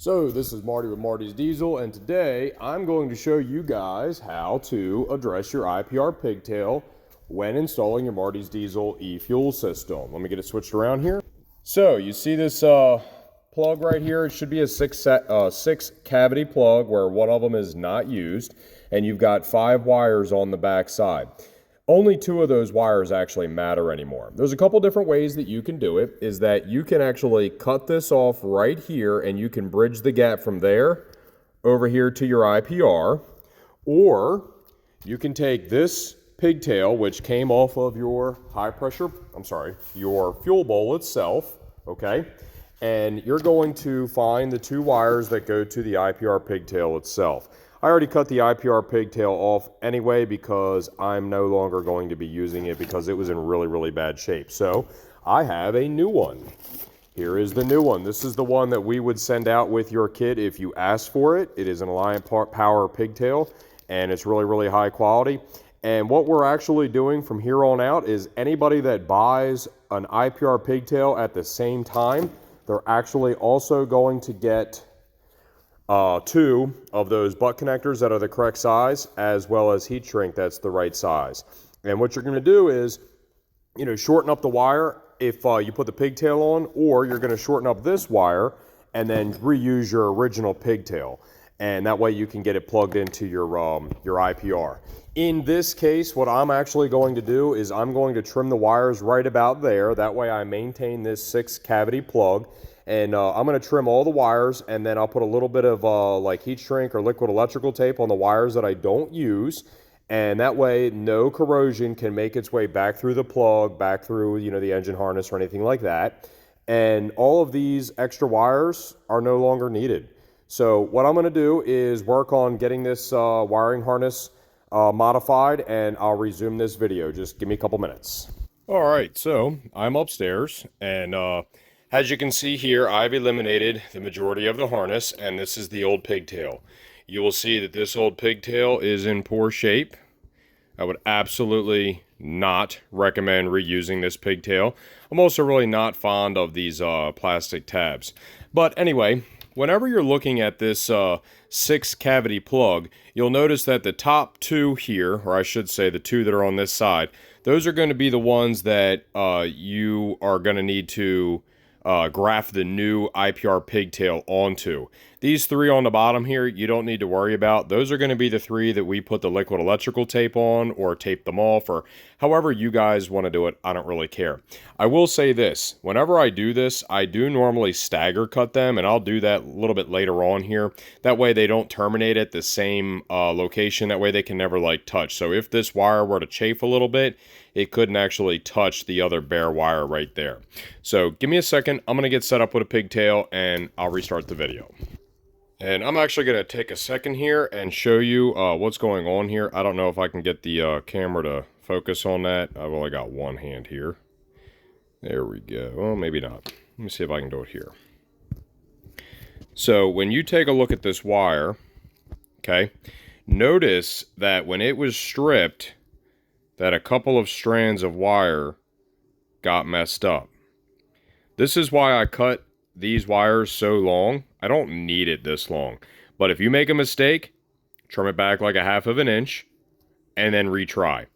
So this is Marty with Marty's Diesel, and today I'm going to show you guys how to address your IPR pigtail when installing your Marty's Diesel E-Fuel system. Let me get it switched around here. So you see this plug right here? It should be a six cavity plug where one of them is not used, and you've got 5 wires on the back side. Only 2 of those wires actually matter anymore. There's a couple different ways that you can do it, is that you can actually cut this off right here and you can bridge the gap from there over here to your IPR, or you can take this pigtail, which came off of your your fuel bowl itself, okay? And you're going to find the 2 wires that go to the IPR pigtail itself. I already cut the IPR pigtail off anyway because I'm no longer going to be using it because it was in really, really bad shape. So I have a new one. Here is the new one. This is the one that we would send out with your kit if you asked for it. It is an Alliant Power pigtail, and it's really, really high quality. And what we're actually doing from here on out is anybody that buys an IPR pigtail at the same time, they're actually also going to get 2 of those butt connectors that are the correct size, as well as heat shrink that's the right size. And what you're going to do is, shorten up the wire if you put the pigtail on, or you're going to shorten up this wire and then reuse your original pigtail. And that way you can get it plugged into your IPR. In this case, what I'm actually going to do is I'm going to trim the wires right about there. That way I maintain this 6 cavity plug. And I'm going to trim all the wires, and then I'll put a little bit of like heat shrink or liquid electrical tape on the wires that I don't use. And that way no corrosion can make its way back through the plug, back through the engine harness or anything like that. And all of these extra wires are no longer needed. So what I'm going to do is work on getting this wiring harness modified, and I'll resume this video. Just give me a couple minutes. All right, so I'm upstairs, and as you can see here, I've eliminated the majority of the harness, and this is the old pigtail. You will see that this old pigtail is in poor shape. I would absolutely not recommend reusing this pigtail. I'm also really not fond of these plastic tabs. But anyway, whenever you're looking at this 6 cavity plug, you'll notice that the top 2 here, or I should say the 2 that are on this side, those are going to be the ones that you are going to need to graft the new IPR pigtail onto. These 3 on the bottom here, you don't need to worry about. Those are going to be the 3 that we put the liquid electrical tape on, or tape them off, or however you guys want to do it. I don't really care. I will say this, whenever I do this, I do normally stagger cut them, and I'll do that a little bit later on here. That way they don't terminate at the same location. That way they can never touch. So if this wire were to chafe a little bit, it couldn't actually touch the other bare wire right there. So give me a second. I'm going to get set up with a pigtail, and I'll restart the video. And I'm actually going to take a second here and show you what's going on here. I don't know if I can get the camera to focus on that. I've only got one hand here. There we go. Well, maybe not. Let me see if I can do it here. So when you take a look at this wire, okay, notice that when it was stripped, that a couple of strands of wire got messed up. This is why I cut these wires so long. I don't need it this long. But if you make a mistake, trim it back like a 1/2 inch and then retry.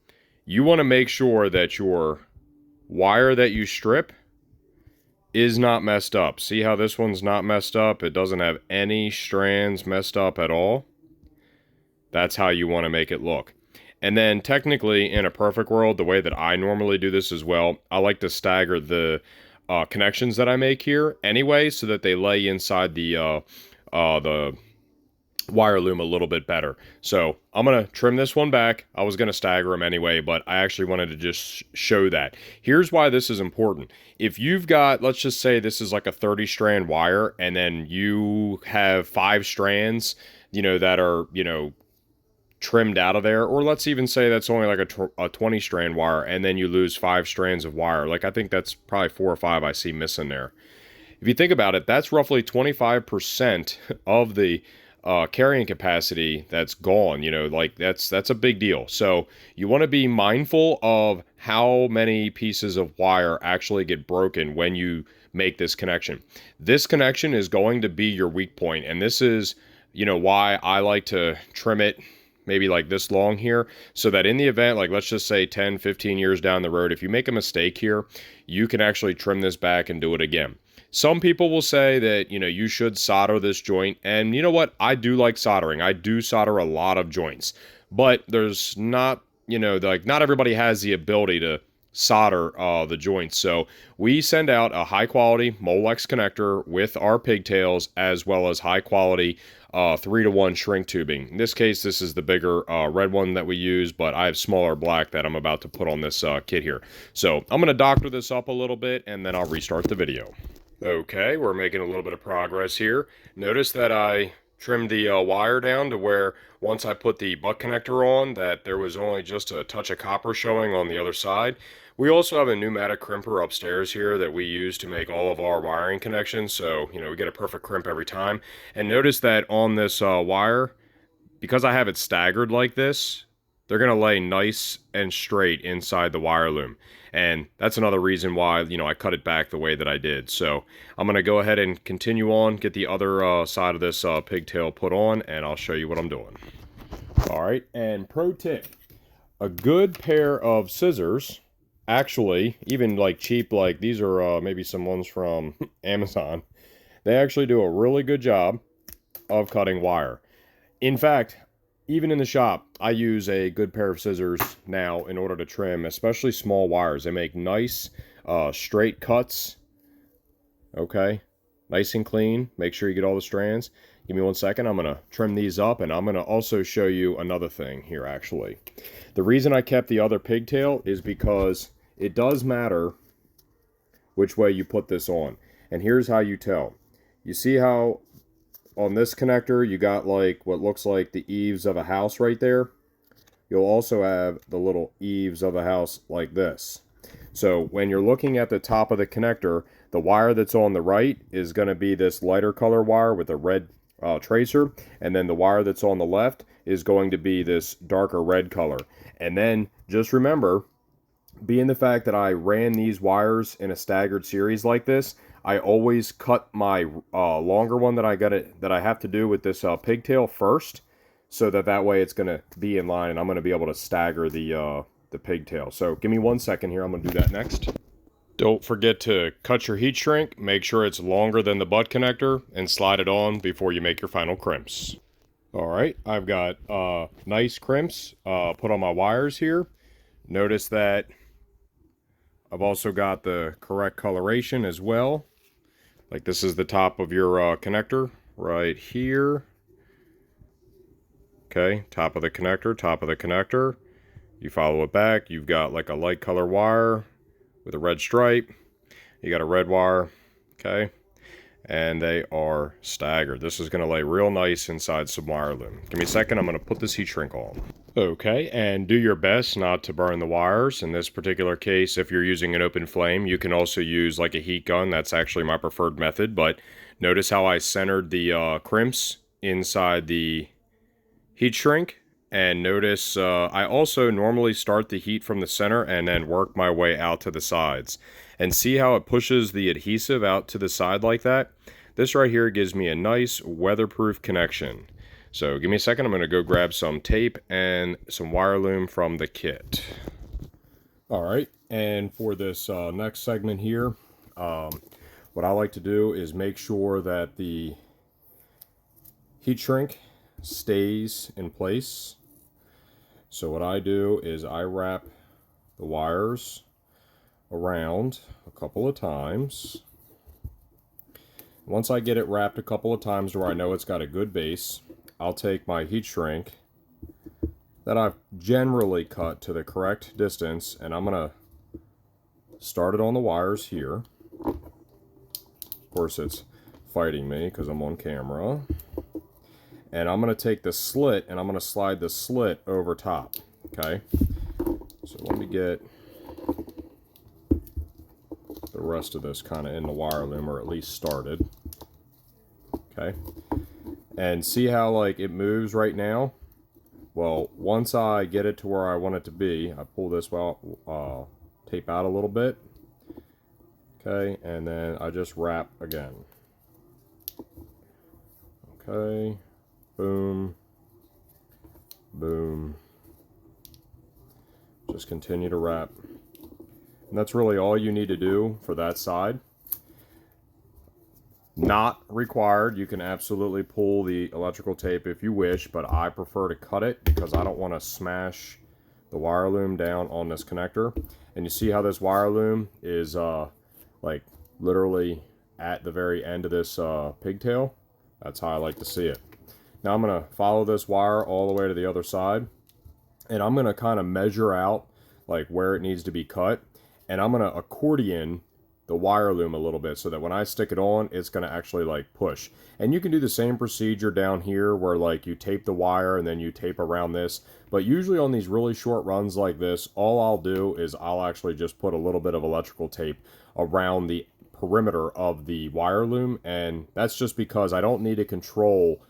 You want to make sure that your wire that you strip is not messed up. See how this one's not messed up? It doesn't have any strands messed up at all. That's how you want to make it look. And then technically, in a perfect world, the way that I normally do this as well, I like to stagger the connections that I make here anyway, so that they lay inside the wire loom a little bit better. So I'm going to trim this one back. I was going to stagger them anyway, but I actually wanted to just show that. Here's why this is important. If you've got, let's just say this is like a 30 strand wire, and then you have 5 strands, that are, trimmed out of there, or let's even say that's only like a 20 strand wire, and then you lose 5 strands of wire. I think that's probably 4 or 5 I see missing there. If you think about it, that's roughly 25% of the carrying capacity that's gone. That's a big deal. So you want to be mindful of how many pieces of wire actually get broken when you make this connection. This connection is going to be your weak point, and this is, why I like to trim it maybe like this long here, so that in the event, like let's just say 10, 15 years down the road, if you make a mistake here, you can actually trim this back and do it again. Some people will say that, you should solder this joint, and you know what? I do like soldering. I do solder a lot of joints, but there's not, like not everybody has the ability to solder the joints. So we send out a high quality Molex connector with our pigtails, as well as high quality 3-to-1 shrink tubing. In this case, this is the bigger red one that we use, but I have smaller black that I'm about to put on this kit here. So I'm going to doctor this up a little bit, and then I'll restart the video. Okay, we're making a little bit of progress here. Notice that I trimmed the wire down to where once I put the butt connector on, that there was only just a touch of copper showing on the other side. We also have a pneumatic crimper upstairs here that we use to make all of our wiring connections, so we get a perfect crimp every time. And notice that on this wire, because I have it staggered like this, they're going to lay nice and straight inside the wire loom. And that's another reason why, I cut it back the way that I did. So I'm going to go ahead and continue on, get the other side of this pigtail put on, and I'll show you what I'm doing. All right, and pro tip, a good pair of scissors, actually, even like cheap, like these are maybe some ones from Amazon, they actually do a really good job of cutting wire. In fact, even in the shop, I use a good pair of scissors now in order to trim, especially small wires. They make nice, straight cuts. Okay, nice and clean. Make sure you get all the strands. Give me 1 second. I'm going to trim these up, and I'm going to also show you another thing here, actually. The reason I kept the other pigtail is because it does matter which way you put this on. And here's how you tell. You see how on this connector, you got like what looks like the eaves of a house right there. You'll also have the little eaves of a house like this. So when you're looking at the top of the connector, the wire that's on the right is going to be this lighter color wire with a red tracer. And then the wire that's on the left is going to be this darker red color. And then just remember, being the fact that I ran these wires in a staggered series like this, I always cut my longer one that I have to do with this pigtail first, so that way it's going to be in line, and I'm going to be able to stagger the pigtail. So give me 1 second here. I'm going to do that next. Don't forget to cut your heat shrink. Make sure it's longer than the butt connector, and slide it on before you make your final crimps. All right, I've got nice crimps put on my wires here. Notice that I've also got the correct coloration as well. Like this is the top of your connector right here. Okay, top of the connector, top of the connector. You follow it back, you've got like a light color wire with a red stripe. You got a red wire, okay? And they are staggered. This is going to lay real nice inside some wire loom. Give me a second, I'm going to put this heat shrink on. Okay, and do your best not to burn the wires. In this particular case, if you're using an open flame, you can also use like a heat gun. That's actually my preferred method, but notice how I centered the crimps inside the heat shrink. And notice I also normally start the heat from the center and then work my way out to the sides. And see how it pushes the adhesive out to the side like that? This right here gives me a nice weatherproof connection. So give me a second, I'm going to go grab some tape and some wire loom from the kit. Alright, and for this next segment here, what I like to do is make sure that the heat shrink stays in place. So what I do is I wrap the wires around a couple of times. Once I get it wrapped a couple of times where I know it's got a good base, I'll take my heat shrink that I've generally cut to the correct distance, and I'm going to start it on the wires here. Of course, it's fighting me because I'm on camera. And I'm going to take the slit and I'm going to slide the slit over top. Okay, so let me get the rest of this kind of in the wire loom, or at least started. Okay, and see how like it moves right now? Well, once I get it to where I want it to be, I pull this tape out a little bit. Okay, and then I just wrap again. Okay, boom, boom. Just continue to wrap. And that's really all you need to do for that side. Not required. You can absolutely pull the electrical tape if you wish, but I prefer to cut it because I don't want to smash the wire loom down on this connector. And you see how this wire loom is like literally at the very end of this pigtail? That's how I like to see it. Now I'm going to follow this wire all the way to the other side, and I'm going to kind of measure out like where it needs to be cut, and I'm going to accordion the wire loom a little bit so that when I stick it on, it's going to actually like push. And you can do the same procedure down here where like you tape the wire and then you tape around this. But usually on these really short runs like this, all I'll do is I'll actually just put a little bit of electrical tape around the perimeter of the wire loom. And that's just because I don't need to control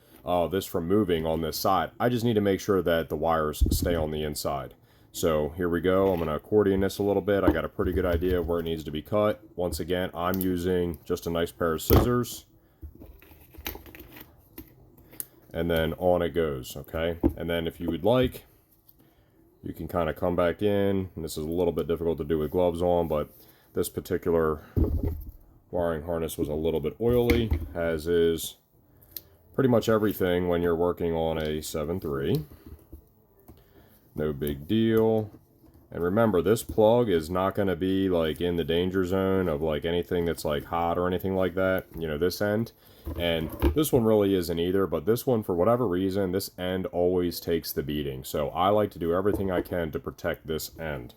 this from moving on this side. I just need to make sure that the wires stay on the inside. So here we go. I'm going to accordion this a little bit. I got a pretty good idea of where it needs to be cut. Once again, I'm using just a nice pair of scissors. And then on it goes, okay? And then if you would like, you can kind of come back in. And this is a little bit difficult to do with gloves on, but this particular wiring harness was a little bit oily, as is pretty much everything when you're working on a 7.3. No big deal. And remember, this plug is not going to be like in the danger zone of like anything that's like hot or anything like that, you know, this end. And this one really isn't either, but this one, for whatever reason, this end always takes the beating. So I like to do everything I can to protect this end.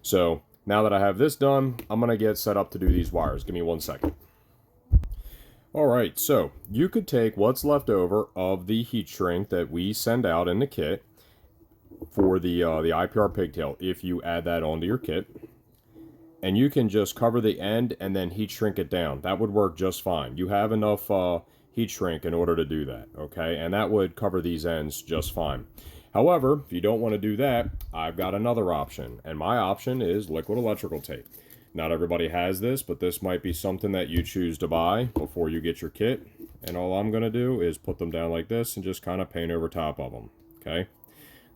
So now that I have this done, I'm going to get set up to do these wires. Give me 1 second. Alright, so you could take what's left over of the heat shrink that we send out in the kit for the IPR Pigtail, if you add that onto your kit, and you can just cover the end and then heat shrink it down. That would work just fine. You have enough heat shrink in order to do that, okay? And that would cover these ends just fine. However, if you don't want to do that, I've got another option, and my option is liquid electrical tape. Not everybody has this, but this might be something that you choose to buy before you get your kit. And all I'm going to do is put them down like this and just kind of paint over top of them, okay?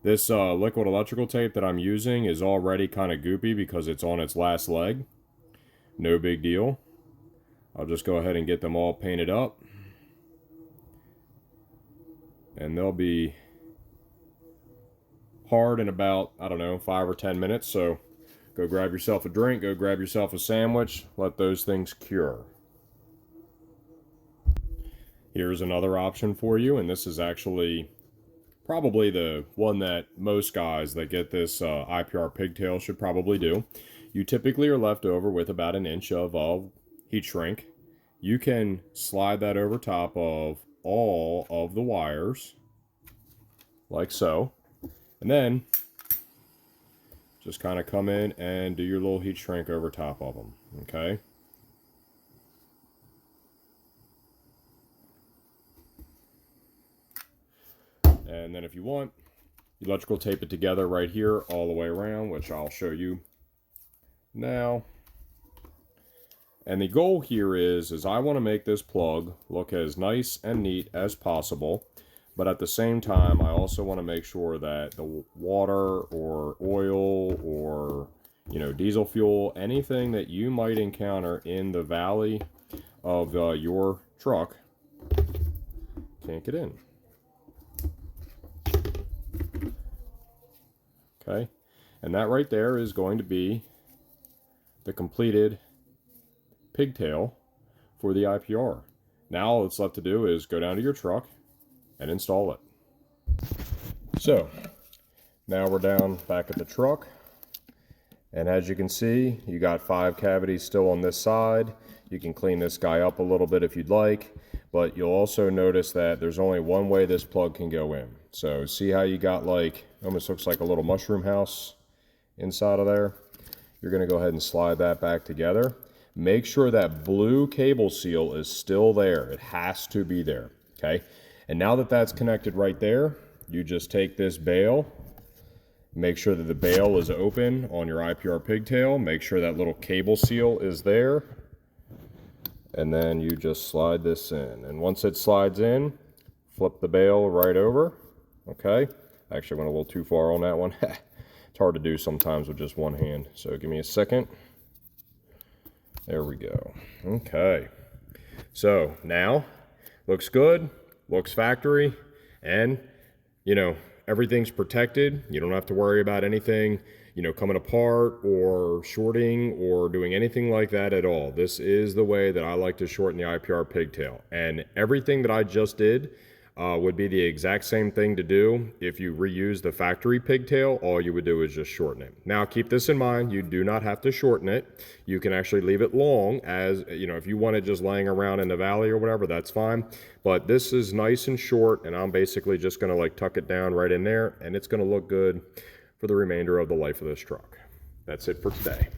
This liquid electrical tape that I'm using is already kind of goopy because it's on its last leg. No big deal. I'll just go ahead and get them all painted up. And they'll be hard in about, I don't know, 5 or 10 minutes. So go grab yourself a drink, go grab yourself a sandwich, let those things cure. Here's another option for you, and this is actually probably the one that most guys that get this IPR Pigtail should probably do. You typically are left over with about 1 inch of heat shrink. You can slide that over top of all of the wires, like so. And then just kind of come in and do your little heat shrink over top of them, okay? And then if you want, electrical tape it together right here all the way around, which I'll show you now. And the goal here is I want to make this plug look as nice and neat as possible, but at the same time, I also want to make sure that the water or oil or, you know, diesel fuel, anything that you might encounter in the valley of your truck can't get in. Okay, and that right there is going to be the completed pigtail for the IPR. Now all that's left to do is go down to your truck and install it. So now we're down back at the truck, and as you can see, you got 5 cavities still on this side. You can clean this guy up a little bit if you'd like, but you'll also notice that there's only one way this plug can go in. So see how you got like, almost looks like a little mushroom house inside of there? You're going to go ahead and slide that back together. Make sure that blue cable seal is still there. It has to be there, okay? And now that that's connected right there, you just take this bail, make sure that the bail is open on your IPR Pigtail, make sure that little cable seal is there, and then you just slide this in. And once it slides in, flip the bail right over. Okay, actually went a little too far on that one. It's hard to do sometimes with just one hand, so give me a second. There we go. Okay, so now looks good, looks factory, and you know, everything's protected. You don't have to worry about anything, you know, coming apart or shorting or doing anything like that at all. This is the way that I like to shorten the IPR Pigtail, and everything that I just did would be the exact same thing to do if you reuse the factory pigtail. All you would do is just shorten it. Now keep this in mind, you do not have to shorten it. You can actually leave it long, as you know, if you want it just laying around in the valley or whatever, that's fine. But this is nice and short, and I'm basically just gonna like tuck it down right in there, and it's gonna look good for the remainder of the life of this truck. That's it for today.